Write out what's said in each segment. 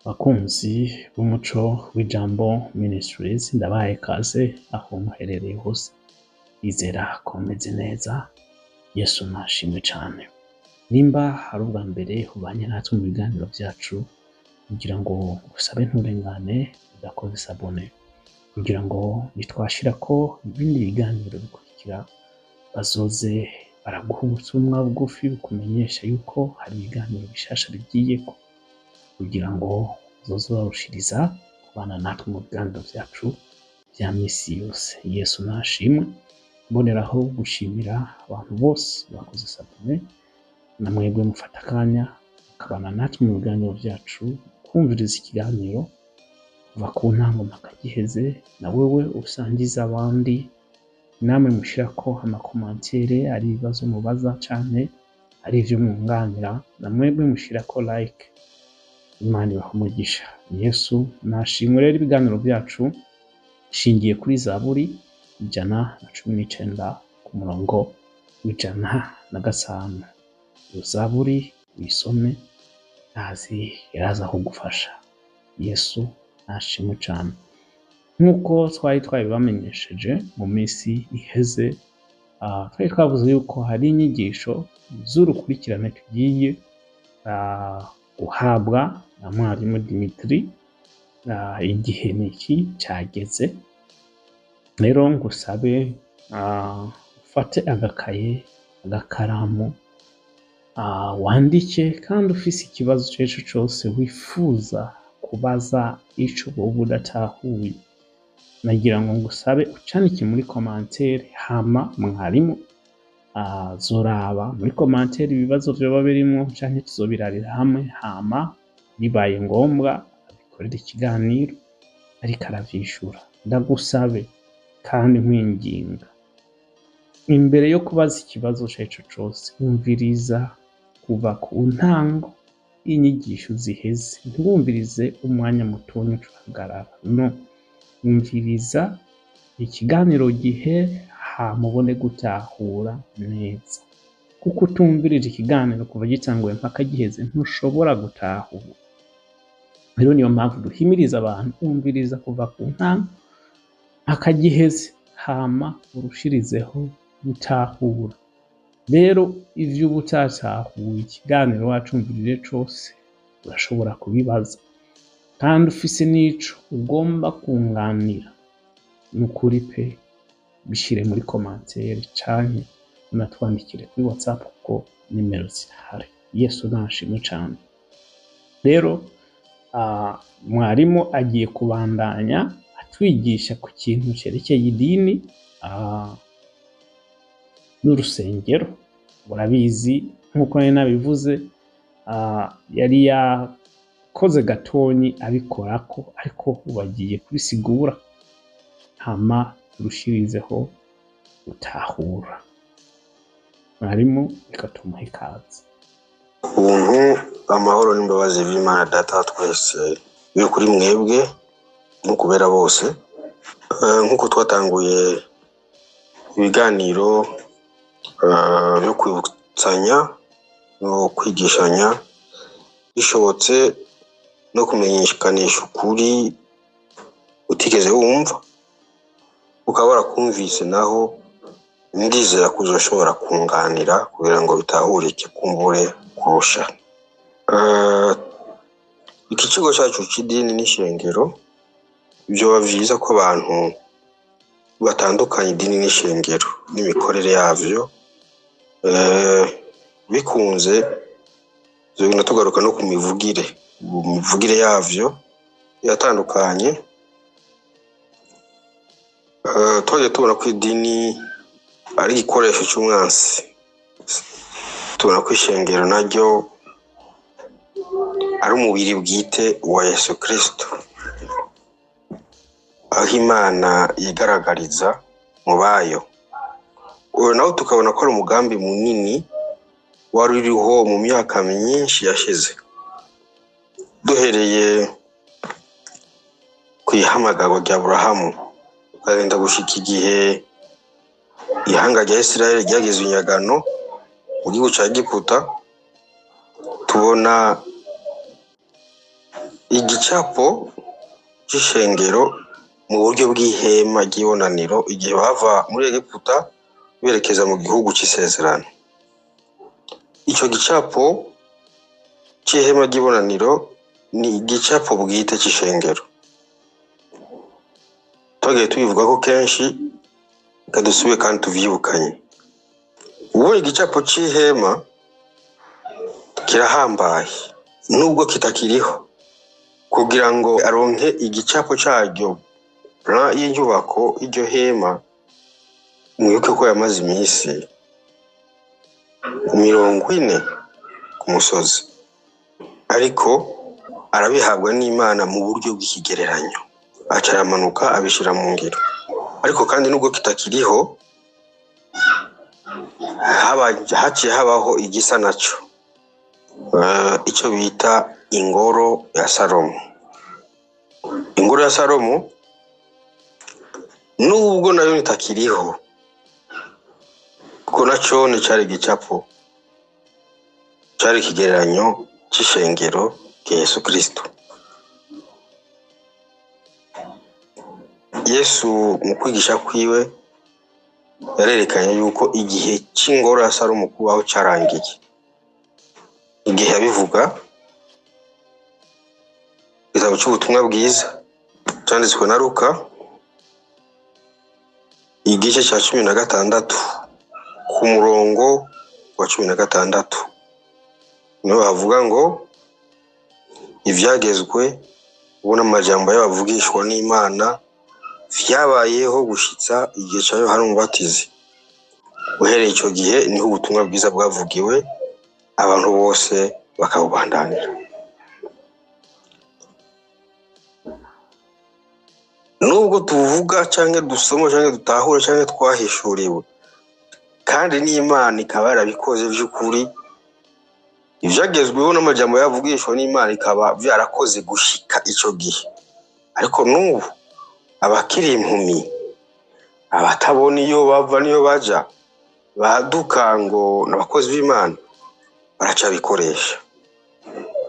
Bakunzi b'umuco w'ijambo Ministries ndabaye kaze aho muherereye hose, izera ko meze neza. Yesu nashimwe cyane. Nimba hari ubwa mbere ubanye natwe mu biganiro byacu, kugira ngo usabe nturengane udakoze sabone, kugira ngo nitwashira ko ibindi biganiro bikurikira bazoze baraguha ubutumwa bugufi bukumenyesha yuko hari ibiganiro bishasha bigiyeko, kugira ngo uzoze barushiriza kubana natwe mu biganiro byacu bya misi yose. Yesu nashimwe. Mboneraho gushimira abantu bose bakoze sabone, na mwebwe mufata akanya mukabana natwe mu biganiro byacu, kumviriza ikiganiro kuva ku ntango mpaka giheze, na wewe usangiza abandi, namwe mushirako amakomantere ari ibibazo mubaza canke ari ivyo mwunganira, na mwebwe mushirako like. Imana ibahe umugisha. Yesu nashimwe. Rero ibiganiro byacu shingiye kuri Zaburi 119 ku murongo w'105. Iyo Zaburi wisome azi iraza kugufasha. Yesu nashimwe cyane. Nkuko twari twabibamenyesheje mu minsi iheze, twari twavuze yuko hari inyigisho z'urukurikirane tugiye guhabwa na mwarimu Dimitri. Igihe niki cyageze. Rero ngusabe ufate agakaye agakaramu, wandike, kandi ufise ikibazo cyeco cyose wifuza kubaza ico wowe udatahuye, nagira ngo ngusabe ucanike muri commentaire, hama mwarimu zoraba muri commentaire ibibazo vyoba birimo canke tuzobirarira hamwe, hama bibaye ngombwa abikorera ikiganiro ariko aravyishura. Ndagusabe kandi nkwinginga, imbere yo kubaza ikibazo cyeco cyose, umviriza kuva ku ntango y'inyigisho ziheze. Ntiwumvirize umwanya mutonya uhagarara, no, umviriza ikiganiro gihe hamubone gutahura neza, kuko utumvirije ikiganiro kuva gitanguye mpaka giheze ntushobora gutahura. Rero niyo mpamvu duhimiriza abantu umviriza kuva ku ntango mpaka giheze, hama urushirizeho gutahura. Rero ivyo ubutatahuye ikiganiro wacumvirije cose urashobora kubibaza, kandi ufise n'ico ugomba kunganira, nukuri pe bishire muri commentaire canke unatwandikire kuri WhatsApp kuko nimero zirahari. Yesu nashimwe cyane. Rero mwarimu agiye kubandanya atwigisha ku kintu cerekeye idini n'urusengero. Murabizi nkuko nari nabivuze, yari yakoze gatonyi abikorako, ariko bagiye kubisigura hama turushirizeho gutahura. Mwarimu reka tumuhe ikaze. Ubuntu, amahoro n'imbabazi b'Imana Data twese biri kuri mwebwe no kubera bose. Nkuko twatanguye ibiganiro byo kwibutsanya no kwigishanya, bishobotse no kumenyekanisha ukuri utigeze wumva, ukaba warakumvise, naho ndizera kuzoshobora kunganira kugira ngo bitahurike kumbure kurusha. Iki kigo cyacu cy'idini n'ishengero, byoba vyiza ko abantu batandukanye idini n'ishengero n'imikorere yavyo, bikunze zobina tugaruka no ku mivugire yavyo yatandukanye. Twaje tubona ko idini ari igikoresho cy'umwansi, tubona ko ishengero naryo ari umubiri bwite wa Yesu Kristo, aho Imana yigaragariza mu bayo. Naho tukabona ko ari umugambi munini wari uriho mu myaka myinshi yashize, duhereye ku ihamagarwa rya Aburahamu ukagenda gushika igihe ihanga rya Isirayeli ryageze inyagano mu gihugu ca Egiputa. Tubona igicapo c'ishengero mu buryo bw'ihema ry'ibonaniro igihe bava muri Egiputa berekeza mu gihugu c'isezerano. Ico gicapo c'ihema ry'ibonaniro ni igicapo bwite c'ishengero. Twagiye tubivuga ko kenshi kadusubiye kandi tuvyibukanye. Ubu igicapo c'ihema kirahambaye nubwo kitakiriho, kugira ngo aronke igicapo caryo plan y'inyubako iryo hema. Mwibuke ko yamaze iminsi 40 ku musozi, ariko arabihabwa n'Imana mu buryo bw'ikigereranyo, aca aramanuka abishira mu ngiro. Ariko kandi nubwo kitakiriho, haciye habaho igisa naco, ico bita ingoro ya Salomo. Ingoro ya Salomo nubwo nayo itakiriho, kuko naco ni cari igicapo, cari ikigereranyo c'ishengero rya Yesu Kristo. Yesu mu kwigisha kwiwe yarerekanye yuko igihe c'ingoro ya Salomo kubaho carangiye. Igihe yabivuga, igitabo c'ubutumwa bwiza canditswe na Luka igice ca 16 ku murongo wa 16, niho havuga ngo ivyagezwe ubona amajambo y'abavugishwa n'Imana vyabayeho gushitsa igihe ca Yohana Umubatizi. Uhereye ico gihe niho ubutumwa bwiza bwavugiwe, abantu bose bakabubandanira. Nubwo tuvuga canke dusoma canke dutahura canke twahishuriwe, kandi n'Imana ikaba yarabikoze vy'ukuri, ivyagezweho n'amajambo yavugishwa n'Imana ikaba vyarakoze gushika ico gihe. Ariko n'ubu abakiri impumi, abatabona iyo bava niyo baja, baduka ngo n'abakozi b'Imana, baraca bikoresha.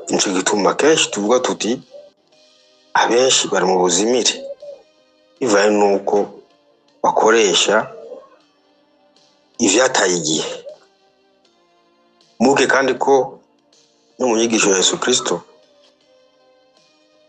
Nico gituma kenshi tuvuga tuti abenshi bari mu buzimire, bivaye nuko bakoresha ivyataye igihe. Muke kandi ko no mu nyigisho ya Yesu Kristo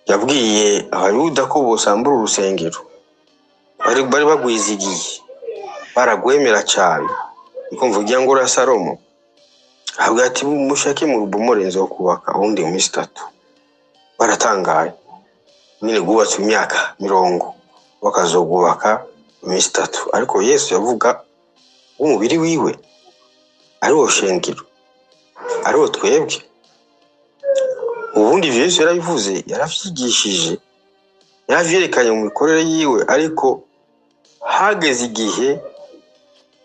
yabwiye abayuda ko bosambura urusengero, bari bagwizigiye, baragwemera cyane. Niko mvugira ngo ya Salomo avuga ati mushake mu rubomore nzo kubaka ubundi mu minsi 3. Baratangaye, nyine gubatse imyaka 40 bakazogubaka mu minsi 3. Ariko Yesu yavuga umubiri wiwe ari wo shengero, ari wo twebwe. Ubundi Yesu yarabivuze, yaravyigishije, yaravyerekanye mu mikorere yiwe, ariko hageze igihe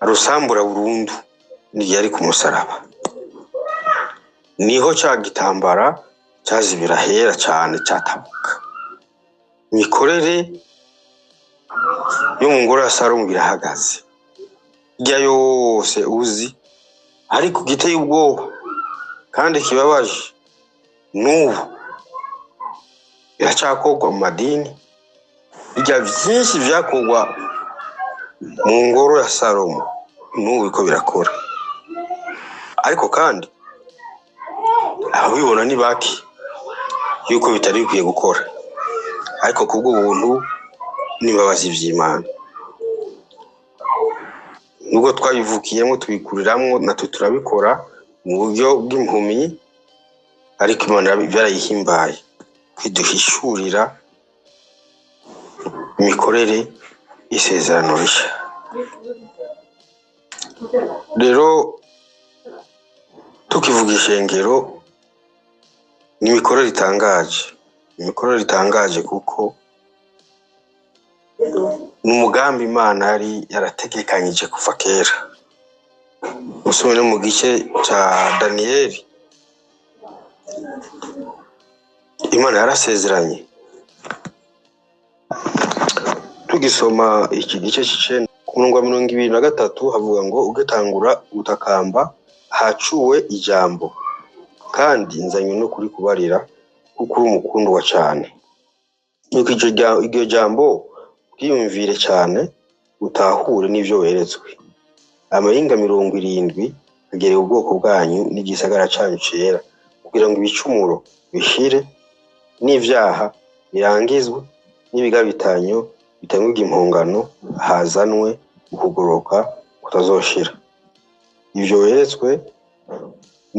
arusambura burundu n'igihe ari ku musaraba. Niho ca gitambara cazibira hera cane catabuka. Mikorere yo mu ngoro ya Salomo birahagaze, irya yose uzi, ariko giteye ubwoba kandi kibabaje n'ubu biracakorwa mu madini. Irya vyinshi vyakorwa mu ngoro ya Salomo n'ubu biko birakora. Ariko kandi ababibona ni baki yuko bitari bikwiye gukora, ariko kubw'ubuntu n'imbabazi vy'Imana. Nubwo twabivukiyemo tubikuriramwo natwe turabikora mu buryo bw'impumyi, ariko Imana byarayihimbaye kwiduhishurira imikorere y'isezerano rishya. Rero tukivuga ishengero ni imikorere itangaje, kuko n'umugambi Imana yari yarategekanyije kuva kera. Usubire mu gice ca Daniyeli, Imana yarasezeranye. Tugisoma iki gice c'icenda ku murongo wa 23 havuga ngo ugatangura gutakamba hacuwe ijambo, kandi nzanywe no kuri kubarira kuko uri umukundwa cyane. Nuko iryo jambo bwiyumvire cyane utahure n'ivyo weretswe. Amahinga 70 agereye ubwoko bwanyu n'igisagara cyanyu cera, kugira ngo ibicumuro bishire n'ivyaha birangizwe n'ibigabitanyo bitangwa impongano, hazanwe ukugoroka kutazoshira. Ivyo weretswe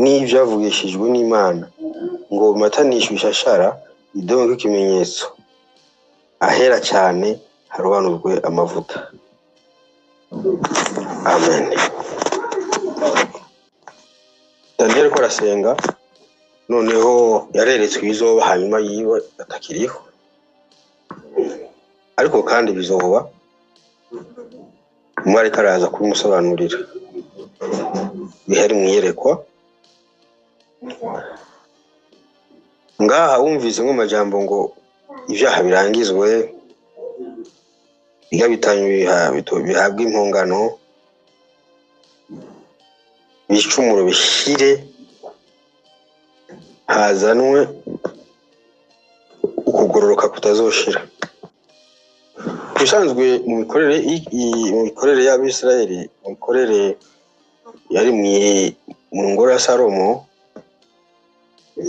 n'ivyavugishijwe n'Imana ngo bimatanishwe ishashara idongo nk'ikimenyetso, ahera cyane harobanurwe amavuta. Amen. Daniel ko arasenga, noneho yareretswe ibizoba hanyuma yiwe atakiriho, ariko kandi bizoba umwari karaza kubimusobanurira bihari mwiyerekwa. Ngaha wumvise nk'amajambo ngo ivyaha birangizwe, bigabitanyo bihabwa impongano, ibicumuro bishire, hazanwe ukugororoka kutazoshira. Bisanzwe mu mikorere y'Abisirayeli, mu mikorere yari mu ngoro ya Salomo,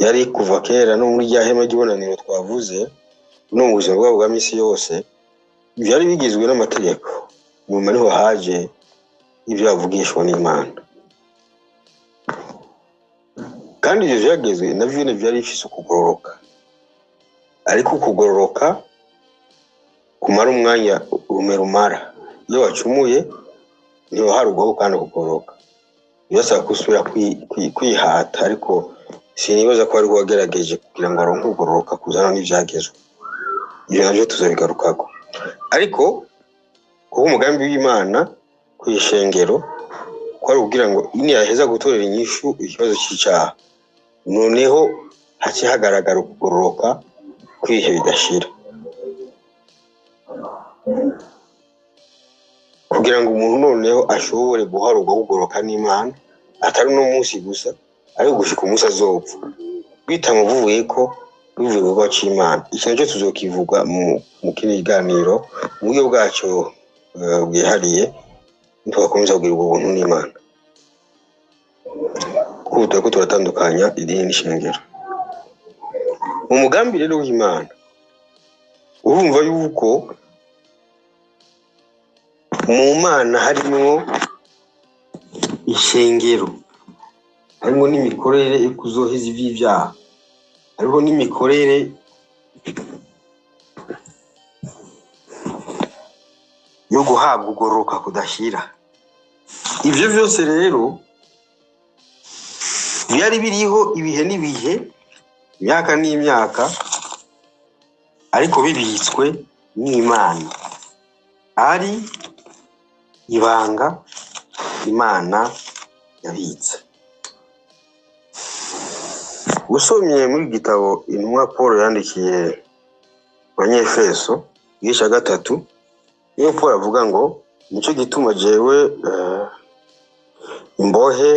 yari kuva kera no muri rya hema ry'ibonaniro twavuze, no mu buzima bwabo bwa misi yose, byari bigizwe n'amategeko. Nyuma niho haje ibyo yavugishwa n'Imana, kandi ibyo vyagezwe navyo byari bifise ukugororoka. Ariko ukugororoka kumara umwanya rumara, iyo wacumuye niho harugwaho kandi ukugororoka. Birasaba kusubira kwihata, ariko sinibaza ko ari wagerageje kugira ngo aronke ukugororoka kuzana n'ivyagezwe. Ibyo navyo tuzabigarukako. Ariko kuko umugambi w'Imana kwishengero kwari kugira ngo ini yaheza gutorera inyishu ikibazo cy'icyaha, noneho hakihagaragara ukugororoka kwihe bidashira, kugira ngo umuntu noneho ashobore guharurwa kugororoka n'Imana, atari no munsi gusa, ariko gushika umunsi azopfa bitamuvuye ko bivuye ko cy'Imana. Ikintu cyo tuzokivuga mu kindi kiganiro mu buryo bwacyo bwihariye, ntitwakomeza kugira ubuntu n'Imana, kuko ko turatandukanya idini n'ishengero. Mu mugambi rero w'Imana urumva yuko mu Mana harimo ishengero, harimo n'imikorere yo kuzoheza ivy'ivyaha, hariho n'imikorere yo guhabwa ugororoka kudashira. Ivyo vyose rero byari biriho ibihe n'ibihe, imyaka n'imyaka, ariko bibitswe n'Imana, ari ibanga Imana yabitse. Usomye muri gitabo intumwa Paul yandikiye Abanyefeso igice 3, niyo Paul avuga ngo nico gituma jewe imbohe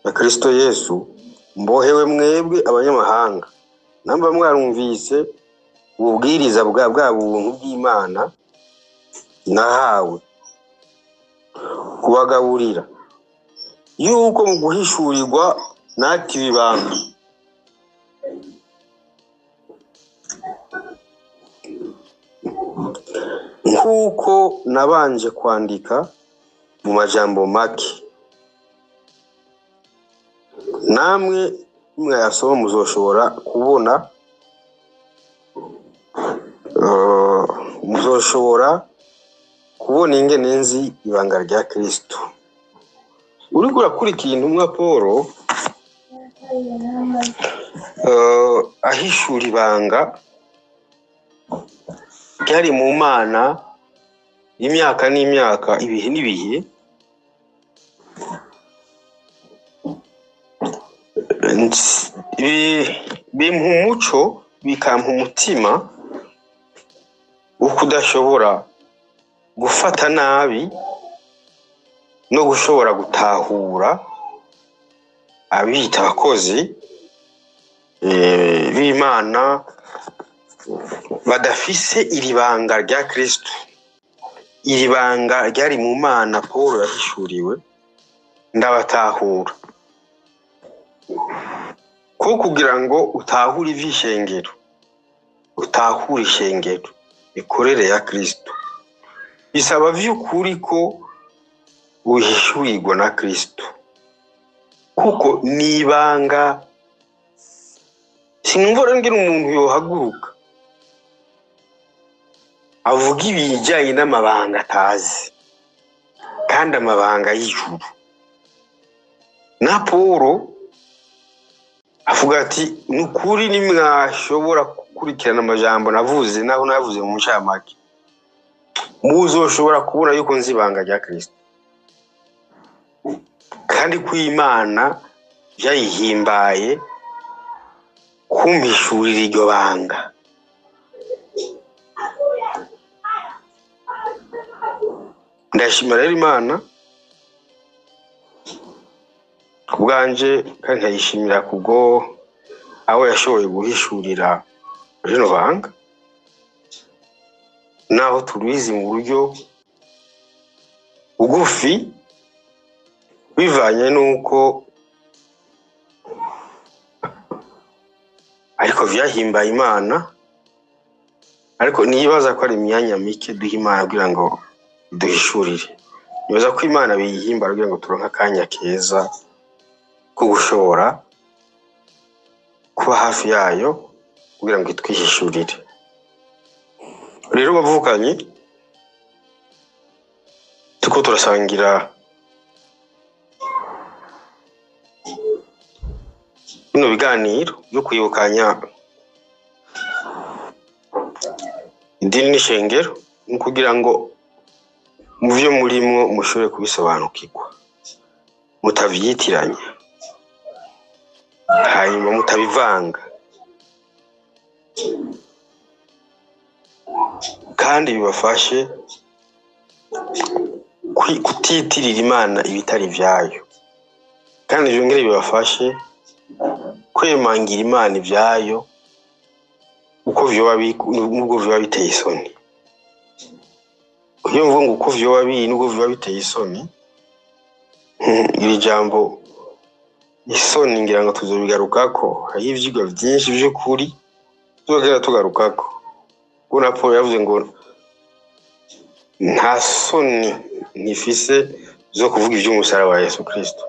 ya Kristo Yesu, mbohewe mwebwe abanyamahanga, namba mwarumvise ububwiriza bwa buntu bw'Imana nahawe kubagaburira, yuko mu guhishurirwa natiwe ibanga nk'uko nabanje kwandika mu majambo make. Namwe mwayasoma muzoshobora kubona, ingene nzi ibanga rya Kristo. Uriko urakurikira intumwa Paul ahishura ibanga ryari mu Mana imyaka n'imyaka, ibihe n'ibihe, bimpa umuco, bikampa umutima wo kudashobora gufata nabi no gushobora gutahura abita abakozi b'Imana badafise iri banga rya Kristo, iri banga ryari mu Mana Paul yahishuriwe, ndabatahura ko kugira ngo utahure ivy'ishengero, utahure ishengero ikorere ya Kristo, bisaba vy'ukuri ko uhishurirwa na Kristo, kuko nibanga. Sinumva rero ngira umuntu yohaguruka avuga ibijyanye n'amabanga atazi, kandi amabanga y'ijuru. Na Paul avuga ati nukuri nimwashobora gukurikirana amajambo navuze, naho navuze mu ncamake, muzoshobora kubona yuko nzi ibanga rya Kristo, kandi ko Imana yayihimbaye kumpishurira iryo banga. Ndashimira rero Imana kubwanje, kandi nkayishimira kubwo aho yashoboye guhishurira rino banga, naho turuzi mu buryo bugufi bivanye nuko, ariko vyahimbaye Imana. Ariko nibaza ko ari imyanya mike duha Imana kugira ngo duhishurire. Nibaza ko Imana biyihimbara kugira ngo turonke akanya keza ko gushobora kuba hafi yayo kugira ngo itwihishurire. Rero bavukanye, tuko turasangira bino biganiro byo kwibukanya idini n'ishengero, ni kugira ngo mu byo murimwo mushobore kubisobanukirwa, mutavyitiranya, hanyuma mutabivanga, kandi bibafashe kutitirira Imana ibitari vyayo, kandi byongere bibafashe kwemangira Imana ivyayo uko vyoba biteye isoni. Iyo mvuga ngo uko vyoba biri n'ubwo vyoba biteye isoni, iri jambo isoni ngira ngo tuzobigarukako. Hari ivyigwa vyinshi vy'ukuri tuzogenda tugarukako. Ubwo Paul yavuze ngo nta soni nifise zo kuvuga ivy'umusaraba wa Yesu Kristo,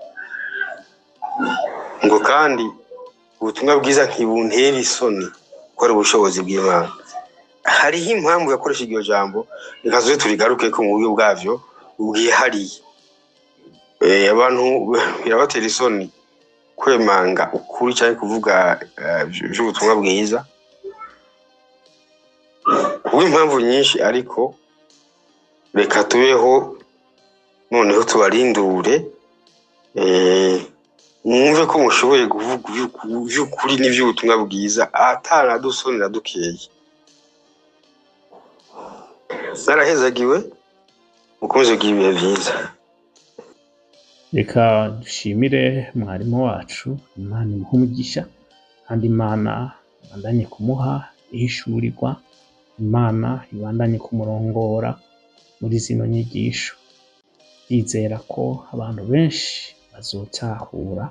ngo kandi ubutumwa bwiza ntibuntera isoni ko ari ubushobozi bw'Imana. Hariho impamvu yakoresha iryo jambo, reka tuze turigarukeko mu buryo bwavyo bwihariye. Abantu birabatera isoni kwemanga ukuri cyangwa kuvuga ivy'ubutumwa bwiza kubw'impamvu nyinshi, ariko reka tubeho noneho tubarindure, mwumve ko mushoboye kuvuga ivy'ukuri n'ivy'ubutumwa bwiza atanadusonera dukeye. Narahezagiwe, mukomeze kugira ibihe vyiza. Reka dushimire mwarimu wacu, Imana imuhe umugisha, kandi Imana ibandanye kumuha ihishurirwa, Imana ibandanye kumurongora muri zino nyigisho. Ndizera ko abantu benshi bazotahura,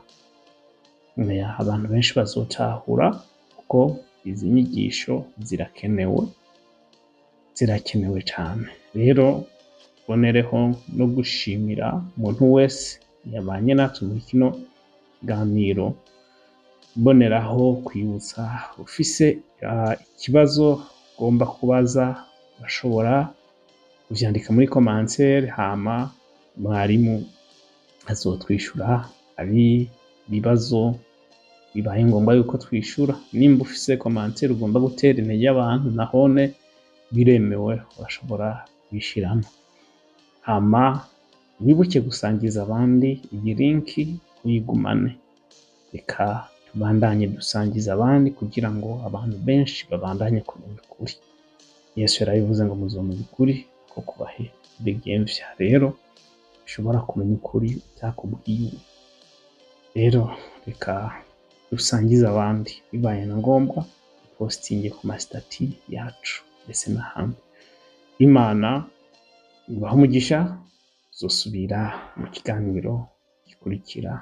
kuko izi nyigisho zirakenewe cyane. Rero bonereho no gushimira umuntu wese yabanye natwe muri kino kiganiro, mboneraho kwibutsa ufise ikibazo ugomba kubaza, bashobora kuvyandika muri commentaire, hama mwarimu azotwishura. Ari ibibazo bibaye ngombwa yuko twishura, nimba ufise commentaire ugomba gutera intege abantu, nahone biremewe, urashobora kubishiramo. Hama wibuke gusangiza abandi iyi linki, uyigumane. Reka tubandanye dusangiza abandi kugira ngo abantu benshi babandanye kumenya ukuri. Yesu yarabivuze ngo muzomenya ukuri ko kubahe bigemvya. Rero ushobora kumenya ukuri utakubwiwe. Rero reka dusangize abandi, bibaye na ngombwa postinge ku masitati yacu ndetse n'ahandi. Imana ibahe umugisha, zosubira mu kiganiro gikurikira.